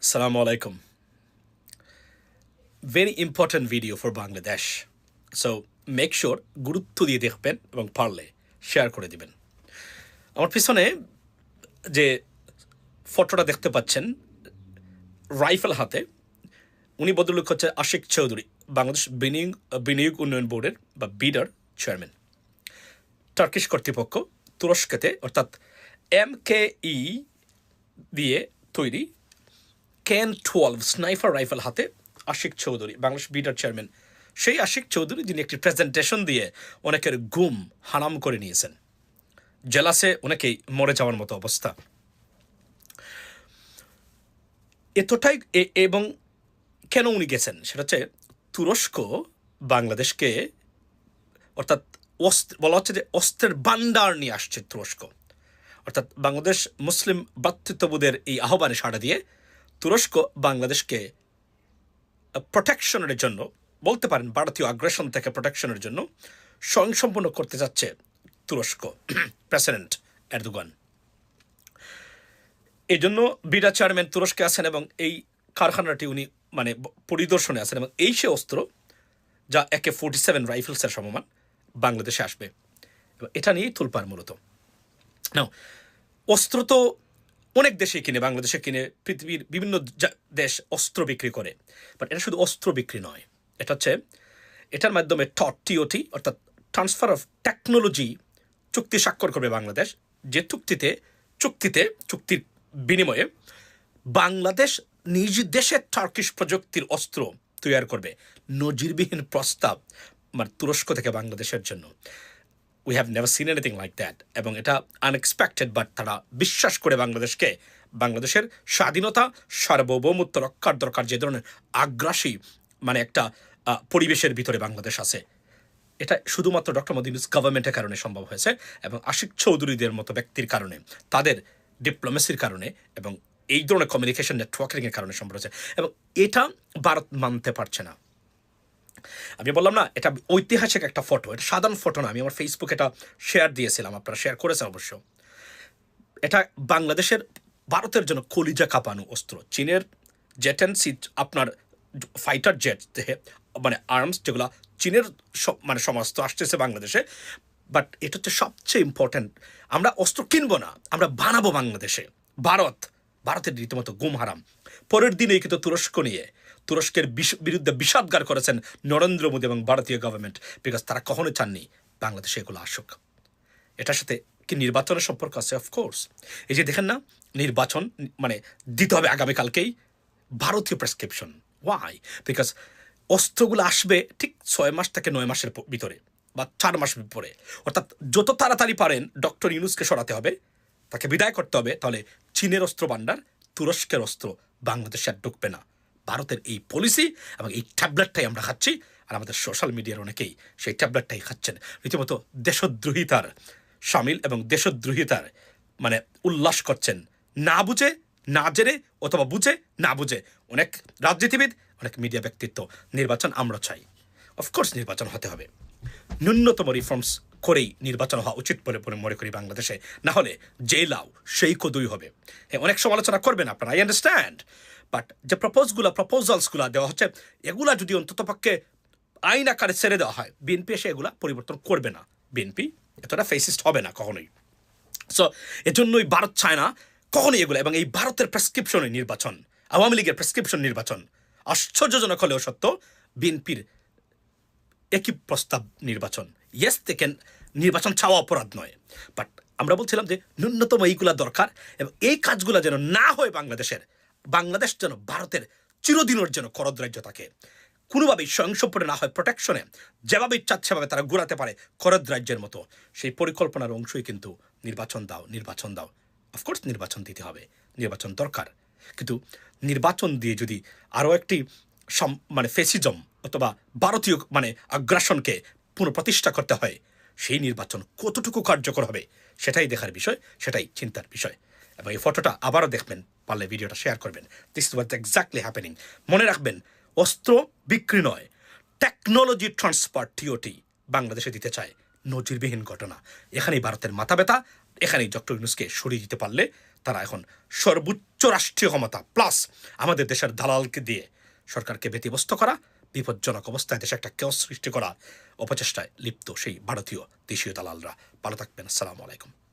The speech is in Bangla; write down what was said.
Assalamu alaikum. Very important video for Bangladesh. So make sure গুরুত্ব দিয়ে দেখবেন এবং পারলে শেয়ার করে দিবেন। আমার পিছনে যে ফটোটা দেখতে পাচ্ছেন রাইফেল হাতে, উনি ভদ্রলোক হচ্ছে আশিক চৌধুরী, বাংলাদেশ বিনিয়োগ উন্নয়ন বোর্ডের বা বিডার চেয়ারম্যান। টার্কিশ কর্তৃপক্ষ তুরস্কতে অর্থাৎ MKE দিয়ে তৈরি ক্যান 12 স্নাইপার রাইফেল হাতে আশিক চৌধুরী, বাংলাদেশ বিডার চেয়ারম্যান। সেই আশিক চৌধুরী যিনি একটি প্রেজেন্টেশন দিয়ে অনেকের ঘুম হারাম করে নিয়েছেন, জেলাসে অনেকেই মরে যাওয়ার মতো অবস্থা। এতটাই এবং কেন উনি গেছেন সেটা হচ্ছে তুরস্ক বাংলাদেশকে অর্থাৎ বলা হচ্ছে যে অস্ত্রের ভান্ডার নিয়ে আসছে তুরস্ক, অর্থাৎ বাংলাদেশ মুসলিম ভ্রাতৃত্ববোধের এই আহ্বানে সাড়া দিয়ে তুরস্ক বাংলাদেশকে প্রোটেকশনের জন্য, বলতে পারেন ভারতীয় আগ্রাসন থেকে প্রোটেকশনের জন্য স্বয়ংসম্পূর্ণ করতে যাচ্ছে তুরস্ক প্রেসিডেন্ট এরদোগান। এই জন্য বিডা চেয়ারম্যান তুরস্কে আছেন এবং এই কারখানাটি উনি পরিদর্শনে আছেন এবং এই সে অস্ত্র যা AK-47 রাইফেলসের সমমান বাংলাদেশে আসবে। এটা নিয়েই তুলপার মূলত। নাও অস্ত্র তো অনেক দেশে কিনে, বাংলাদেশে কিনে, পৃথিবীর বিভিন্ন দেশ অস্ত্র বিক্রি করে, বাট এটা শুধু অস্ত্র বিক্রি নয়, এটা হচ্ছে এটার মাধ্যমে TOT অর্থাৎ ট্রান্সফার অফ টেকনোলজি চুক্তি স্বাক্ষর করবে বাংলাদেশ, যে চুক্তির বিনিময়ে বাংলাদেশ নিজ দেশের টার্কিশ প্রযুক্তির অস্ত্র তৈরি করবে। নজিরবিহীন প্রস্তাব তুরস্ক থেকে বাংলাদেশের জন্য। We have never seen anything like that. এবং এটা আনএক্সপেক্টেড, বাট তারা বিশ্বাস করে বাংলাদেশের স্বাধীনতা সার্বভৌমত্ব রক্ষার দরকার যে ধরনের আগ্রাসী একটা পরিবেশের ভিতরে বাংলাদেশ আছে, এটা শুধুমাত্র ডক্টর মোহাম্মদ ইউনূস গভর্নমেন্টের কারণে সম্ভব হয়েছে এবং আশিক চৌধুরীদের মতো ব্যক্তির কারণে, তাদের ডিপ্লোমেসির কারণে এবং এই ধরনের কমিউনিকেশন নেটওয়ার্কিংয়ের কারণে সম্ভব হয়েছে। এবং এটা ভারত মানতে পারছে না। আমি বললাম না, এটা ঐতিহাসিক একটা ফটো, এটা সাধারণ ফটো না। আমি আমার ফেসবুকে এটা শেয়ার দিয়েছিলাম, আপনারা শেয়ার করেছেন অবশ্য। এটা বাংলাদেশের ভারতের জন্য কলিজা কাঁপানো অস্ত্র। চীনের জেট অ্যান্ড সি আপনার ফাইটার জেট আর্মস যেগুলো চীনের সমস্ত আসতেছে বাংলাদেশে, বাট এটা হচ্ছে সবচেয়ে ইম্পর্ট্যান্ট। আমরা অস্ত্র কিনবো না, আমরা বানাবো বাংলাদেশে। ভারতের রীতিমতো গুম হারাম। পরের দিনেই কিন্তু তুরস্কের বিরুদ্ধে বিষাদগার করেছেন নরেন্দ্র মোদী এবং ভারতীয় গভর্নমেন্ট, বিকজ তারা কখনো চাননি বাংলাদেশে এগুলো আসুক। এটার সাথে কি নির্বাচনের সম্পর্ক আছে? অফকোর্স। এই যে দেখেন না, নির্বাচন দিতে হবে আগামীকালকেই, ভারতীয় প্রেসক্রিপশন। ওয়াই? বিকজ অস্ত্রগুলো আসবে ঠিক 6 মাস থেকে 9 মাসের ভিতরে বা 4 মাস পরে, অর্থাৎ যত তাড়াতাড়ি পারেন ডক্টর ইউনূসকে সরাতে হবে, তাকে বিদায় করতে হবে। তাহলে চীনের অস্ত্র ভান্ডার, তুরস্কের অস্ত্র বাংলাদেশে আর ঢুকবে না। ভারতের এই পলিসি এবং এই ট্যাবলেটটাই আমরা খাচ্ছি, আর আমাদের সোশ্যাল মিডিয়ার অনেকেই সেই ট্যাবলেটটাই খাচ্ছেন, রীতিমতো দেশদ্রোহিতার সামিল এবং দেশদ্রোহিতার উল্লাস করছেন, না বুঝে, না জেনে, অথবা বুঝে না বুঝে। অনেক রাজনীতিবিদ, অনেক মিডিয়া ব্যক্তিত্ব। নির্বাচন আমরা চাই, অফকোর্স নির্বাচন হতে হবে, ন্যূনতম রিফর্মস করেই নির্বাচন হওয়া উচিত বলে মনে করি বাংলাদেশে। না হলে যে লাউ সেই কদুই হবে। হ্যাঁ, অনেক সমালোচনা করবেন আপনারা, আই আন্ডারস্ট্যান্ড, বাট যে প্রপোজালসগুলো দেওয়া হচ্ছে, এগুলা যদি অন্ততপক্ষে আইন আকারে ছেড়ে দেওয়া হয়, বিএনপি এসে এগুলা পরিবর্তন করবে না। বিএনপি এতটা ফেসিস্ট হবে না কখনোই। সো এজন্যই ভারত চায় না কখনোই এগুলো। এবং এই ভারতের প্রেসক্রিপশনের নির্বাচন, আওয়ামী লীগের প্রেসক্রিপশন নির্বাচন, আশ্চর্যজনক হলেও সত্য, বিএনপির একই প্রস্তাব নির্বাচন। ইয়েস, দেখেন নির্বাচন চাওয়া অপরাধ নয়, বাট আমরা বলছিলাম যে ন্যূনতম এইগুলা দরকার এবং এই কাজগুলো যেন না হয় বাংলাদেশ যেন ভারতের চিরদিনের যেন করদ্রাজ্য থাকে, কোনোভাবেই স্বয়ংসম্পূর্ণ না হয়, প্রোটেকশনে যেভাবে ইচ্ছা সেভাবে তারা ঘুরাতে পারে করদ্রাজ্যের মতো। সেই পরিকল্পনার অংশই কিন্তু নির্বাচন দাও। অফকোর্স নির্বাচন দিতে হবে, নির্বাচন দরকার, কিন্তু নির্বাচন দিয়ে যদি আরও একটি ফেসিজম অথবা ভারতীয় আগ্রাসনকে পুনঃপ্রতিষ্ঠা করতে হয়, সেই নির্বাচন কতটুকু কার্যকর হবে সেটাই দেখার বিষয়, সেটাই চিন্তার বিষয়। এবং এই ফটোটা আবারও দেখবেন, পারলে ভিডিওটা শেয়ার করবেন। This is what exactly happening. মনে রাখবেন, অস্ত্র বিক্রি নয়, টেকনোলজি ট্রান্সফার TOT বাংলাদেশে দিতে চায়। নজিরবিহীন ঘটনা। এখানেই ভারতের মাথা ব্যথা, এখানেই ডক্টর ইউনূসকে সরিয়ে দিতে পারলে তারা এখন সর্বোচ্চ রাষ্ট্রীয় ক্ষমতা প্লাস আমাদের দেশের দালালকে দিয়ে সরকারকে ব্যতিব্যস্ত করা, বিপজ্জনক অবস্থায় দেশে একটা কেওস সৃষ্টি করা অপচেষ্টায় লিপ্ত সেই ভারতীয় দেশীয় দালালরা। ভালো থাকবেন। আসসালামু আলাইকুম।